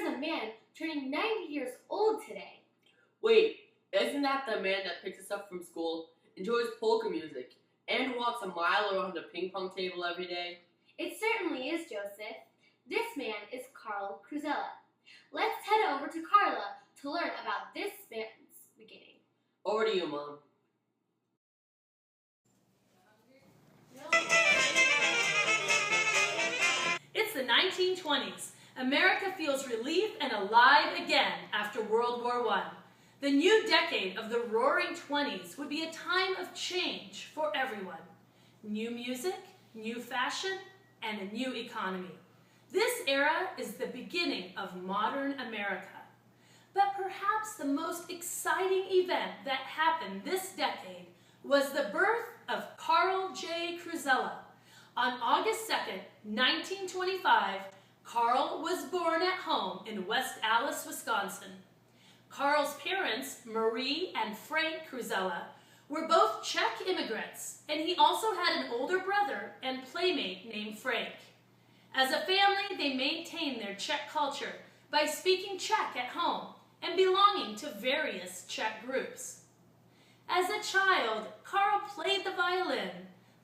a man turning 90 years old today. Wait, isn't that the man that picks us up from school, enjoys polka music, and walks a mile around a ping pong table every day? It certainly is, Joseph. This man is Karl Cruzella. Let's head over to Carla to learn about this man's beginning. Over to you, Mom. It's the 1920s. America feels relief and alive again after World War I. The new decade of the Roaring '20s would be a time of change for everyone. New music, new fashion, and a new economy. This era is the beginning of modern America. But perhaps the most exciting event that happened this decade was the birth of Karl J. Cruzella. On August 2nd, 1925, Karl was born at home in West Allis, Wisconsin. Karl's parents, Marie and Frank Cruzella, were both Czech immigrants, and he also had an older brother and playmate named Frank. As a family, they maintained their Czech culture by speaking Czech at home and belonging to various Czech groups. As a child, Karl played the violin,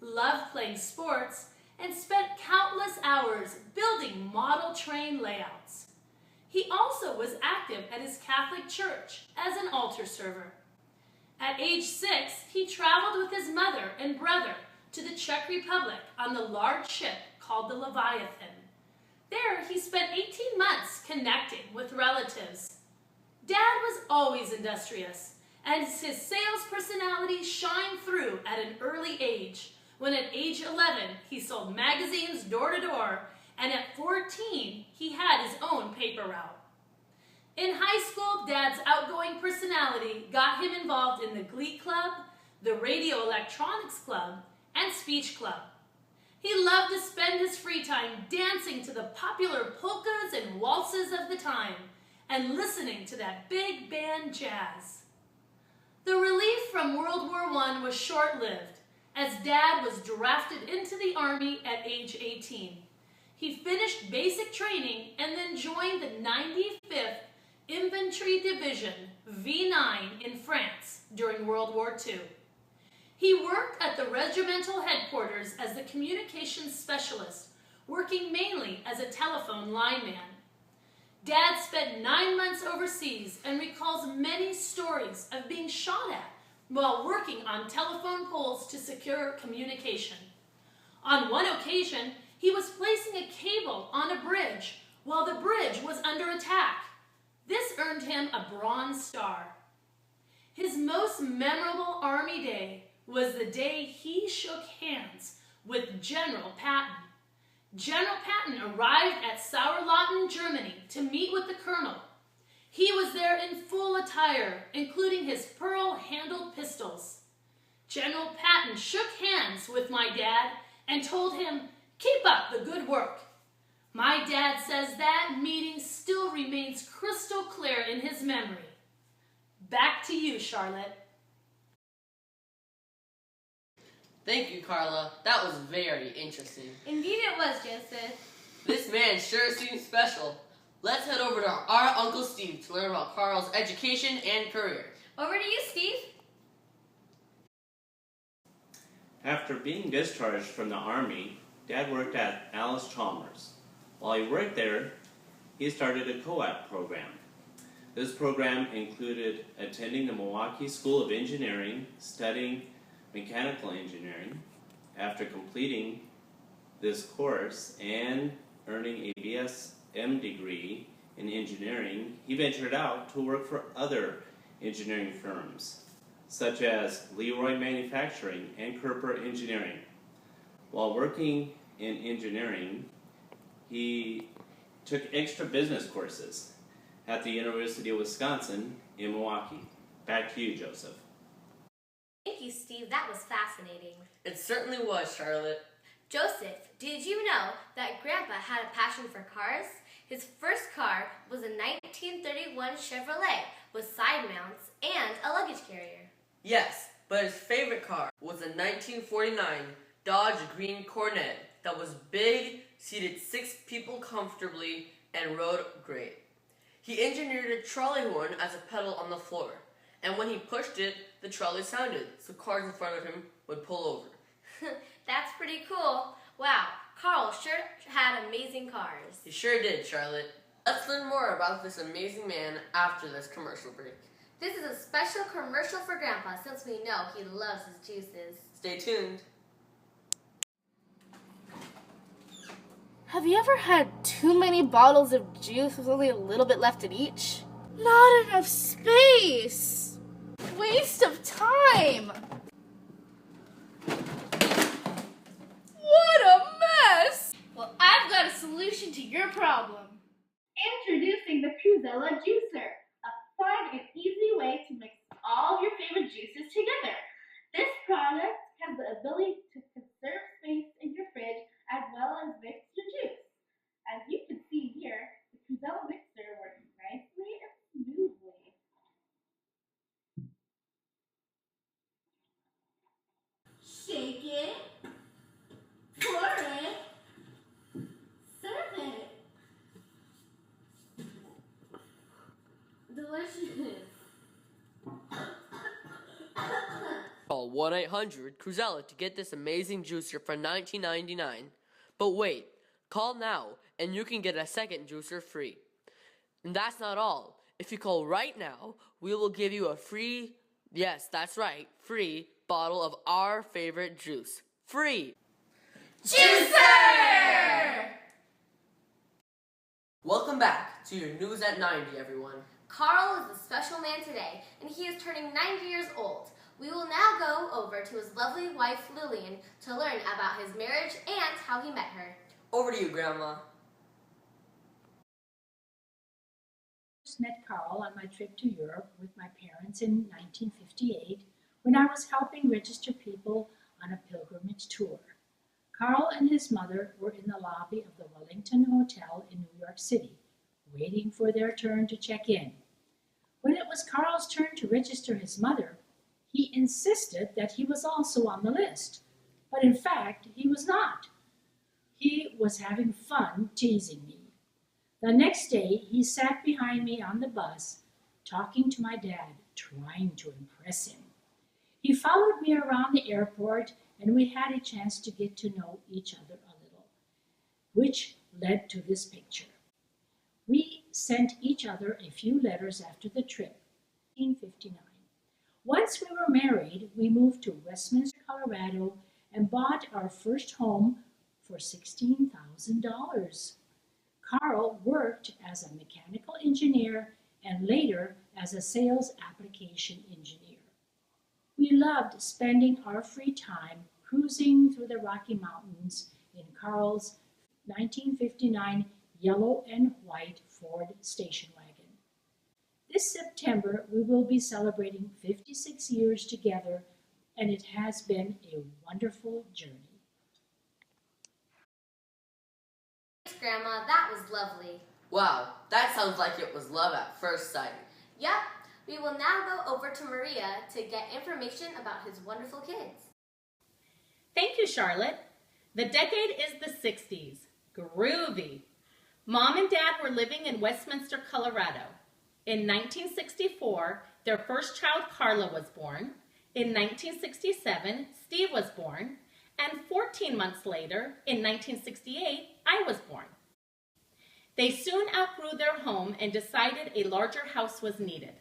loved playing sports, and spent countless hours building model train layouts. He also was active at his Catholic church as an altar server. At age 6, he traveled with his mother and brother to the Czech Republic on the large ship called the Leviathan. There, he spent 18 months connecting with relatives. Dad was always industrious, and his sales personality shined through at an early age, when at age 11 he sold magazines door to door, and at 14 he had his own paper route. In high school, Dad's outgoing personality got him involved in the Glee Club, the Radio Electronics Club, and Speech Club. He loved to spend his free time dancing to the popular polkas and waltzes of the time, and listening to that big band jazz. The relief from World War I was short-lived, as Dad was drafted into the Army at age 18. He finished basic training and then joined the 95th Infantry Division, V9, in France during World War II. He worked at the regimental headquarters as the communications specialist, working mainly as a telephone lineman. Dad spent 9 months overseas and recalls many stories of being shot at while working on telephone poles to secure communication. On one occasion, he was placing a cable on a bridge while the bridge was under attack. This earned him a Bronze Star. His most memorable Army day was the day he shook hands with General Patton. General Patton arrived at Sauerlauten, Germany to meet with the colonel. He was there in full attire, including his pearl-handled pistols. General Patton shook hands with my dad and told him, "Keep up the good work." My dad says that meeting still remains crystal clear in his memory. Back to you, Charlotte. Thank you, Carla. That was very interesting. Indeed it was, Joseph. This man sure seems special. Let's head over to our Uncle Steve to learn about Carl's education and career. Over to you, Steve. After being discharged from the Army, Dad worked at Alice Chalmers. While he worked there, he started a co-op program. This program included attending the Milwaukee School of Engineering, studying mechanical engineering. After completing this course and earning a BSM degree in engineering, he ventured out to work for other engineering firms, such as Leroy Manufacturing and Kerper Engineering. While working in engineering, he took extra business courses at the University of Wisconsin in Milwaukee. Back to you, Joseph. Thank you, Steve. That was fascinating. It certainly was, Charlotte. Joseph, did you know that Grandpa had a passion for cars? His first car was a 1931 Chevrolet with side mounts and a luggage carrier. Yes, but his favorite car was a 1949 Dodge Green Coronet that was big, seated 6 people comfortably, and rode great. He engineered a trolley horn as a pedal on the floor, and when he pushed it, the trolley sounded, so cars in front of him would pull over. That's pretty cool. Wow, Karl sure had amazing cars. He sure did, Charlotte. Let's learn more about this amazing man after this commercial break. This is a special commercial for Grandpa since we know he loves his juices. Stay tuned. Have you ever had too many bottles of juice with only a little bit left in each? Not enough space! Waste of time! What a mess! Well, I've got a solution to your problem. Introducing the Cruzella Juicer, a fun and easy way to mix all of your favorite juices together. This product has the ability to conserve space in your fridge as well as mix your juice. As you can see here, the Cruzella mixer works nicely and smoothly. Shake it, pour it, serve it. Delicious. Call 1-800-CRUZELLA to get this amazing juicer for $19.99. But wait, call now and you can get a second juicer free. And that's not all. If you call right now, we will give you a free, yes, that's right, free bottle of our favorite juice. Free! Juicer! Welcome back to your News at 90, everyone. Karl is a special man today, and he is turning 90 years old. We will now go over to his lovely wife Lillian to learn about his marriage and how he met her. Over to you, Grandma. First met Karl on my trip to Europe with my parents in 1958 when I was helping register people on a pilgrimage tour. Karl and his mother were in the lobby of the Wellington Hotel in New York City, waiting for their turn to check in. When it was Karl's turn to register his mother, he insisted that he was also on the list, but in fact he was not. He was having fun teasing me. The next day he sat behind me on the bus, talking to my dad, trying to impress him. He followed me around the airport and we had a chance to get to know each other a little, which led to this picture. We sent each other a few letters after the trip, 1959. Once we were married, we moved to Westminster, Colorado, and bought our first home for $16,000. Karl worked as a mechanical engineer and later as a sales application engineer. We loved spending our free time cruising through the Rocky Mountains in Karl's 1959 yellow and white Ford station wagon. This September, we will be celebrating 56 years together, and it has been a wonderful journey. Thanks, Grandma. That was lovely. Wow, that sounds like it was love at first sight. Yep. We will now go over to Maria to get information about his wonderful kids. Thank you, Charlotte. The decade is the 60s. Groovy. Mom and Dad were living in Westminster, Colorado. In 1964, their first child, Carla, was born. In 1967, Steve was born. And 14 months later, in 1968, I was born. They soon outgrew their home and decided a larger house was needed.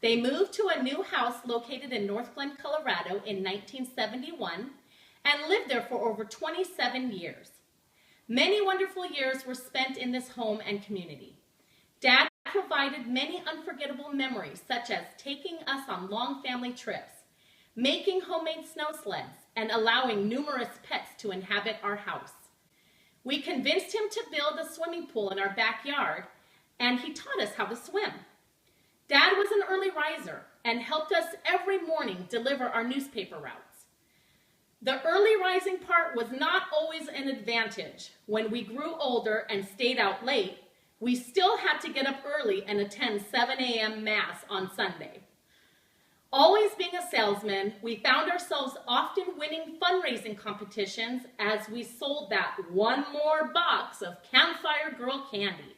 They moved to a new house located in North Glen, Colorado in 1971 and lived there for over 27 years. Many wonderful years were spent in this home and community. Dad provided many unforgettable memories, such as taking us on long family trips, making homemade snow sleds, and allowing numerous pets to inhabit our house. We convinced him to build a swimming pool in our backyard, and he taught us how to swim. Dad was an early riser and helped us every morning deliver our newspaper routes. The early rising part was not always an advantage. When we grew older and stayed out late, we still had to get up early and attend 7 a.m. Mass on Sunday. Always being a salesman, we found ourselves often winning fundraising competitions as we sold that one more box of Campfire Girl candy.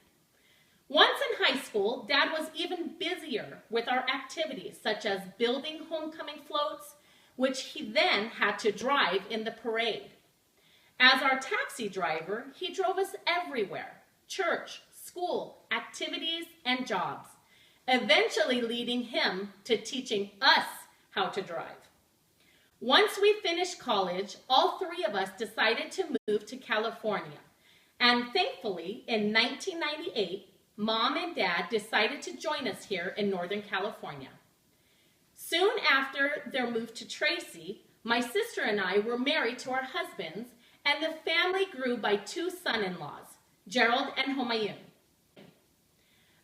Once in high school, school, Dad was even busier with our activities, such as building homecoming floats, which he then had to drive in the parade. As our taxi driver, he drove us everywhere: church, school, activities, and jobs, eventually leading him to teaching us how to drive. Once we finished college, all three of us decided to move to California. And thankfully, in 1998, Mom and Dad decided to join us here in Northern California. Soon after their move to Tracy, my sister and I were married to our husbands, and the family grew by 2 son-in-laws, Gerald and Homayun.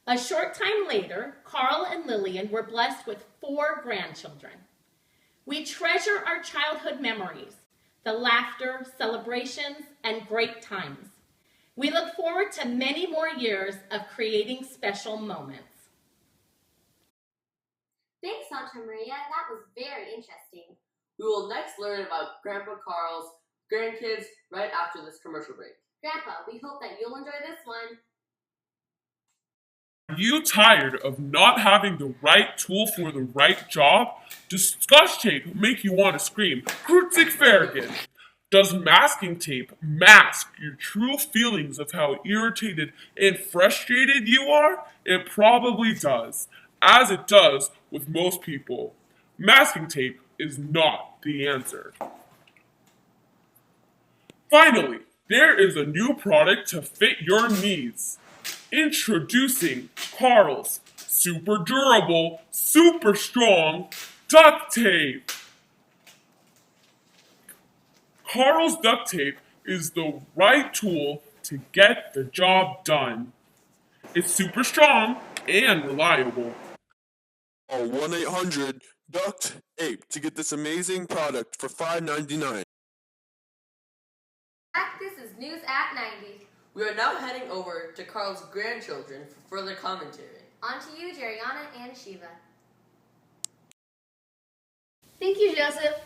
A short time later, Karl and Lillian were blessed with 4 grandchildren. We treasure our childhood memories, the laughter, celebrations, and great times. We look forward to many more years of creating special moments. Thanks, Santa Maria. That was very interesting. We will next learn about Grandpa Karl's grandkids right after this commercial break. Grandpa, we hope that you'll enjoy this one. Are you tired of not having the right tool for the right job? Does Scotch tape make you want to scream, Kurtzig Farragut? Does masking tape mask your true feelings of how irritated and frustrated you are? It probably does, as it does with most people. Masking tape is not the answer. Finally, there is a new product to fit your needs. Introducing Karl's super durable, super strong duct tape. Karl's duct tape is the right tool to get the job done. It's super strong and reliable. Call 1-800-DUCT-APE to get this amazing product for $5.99. This is News at 90. We are now heading over to Karl's grandchildren for further commentary. On to you, Jeriana and Shiva. Thank you, Joseph.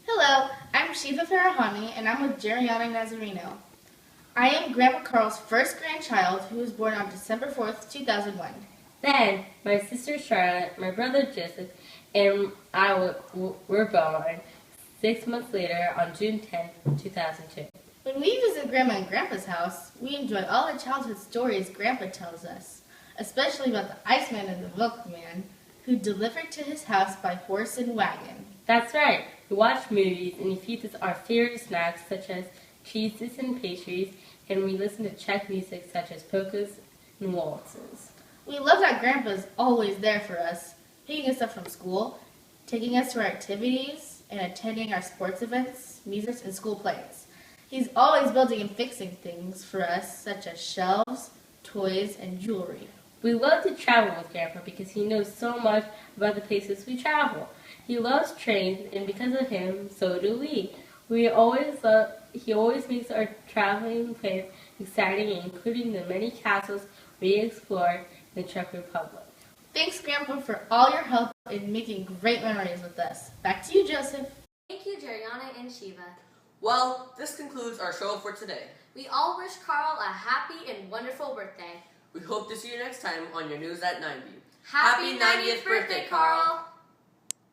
Hello, I'm Shiva Farahani, and I'm with Jeriana Nazarino. I am Grandpa Karl's first grandchild, who was born on December 4th, 2001. Then, my sister Charlotte, my brother Joseph, and I were born 6 months later on June 10th, 2002. When we visit Grandma and Grandpa's house, we enjoy all the childhood stories Grandpa tells us, especially about the Iceman and the Milkman, who delivered to his house by horse and wagon. That's right. We watch movies and he feeds us our favorite snacks such as cheeses and pastries, and we listen to Czech music such as polkas and waltzes. We love that Grandpa's always there for us, picking us up from school, taking us to our activities, and attending our sports events, music, and school plays. He's always building and fixing things for us, such as shelves, toys, and jewelry. We love to travel with Grandpa because he knows so much about the places we travel. He loves trains, and because of him, so do we. He always makes our traveling plans exciting, including the many castles we explored in the Czech Republic. Thanks, Grandpa, for all your help in making great memories with us. Back to you, Joseph. Thank you, Jeriana and Shiva. Well, this concludes our show for today. We all wish Karl a happy and wonderful birthday. We hope to see you next time on your News at 90. Happy 90th birthday, Karl!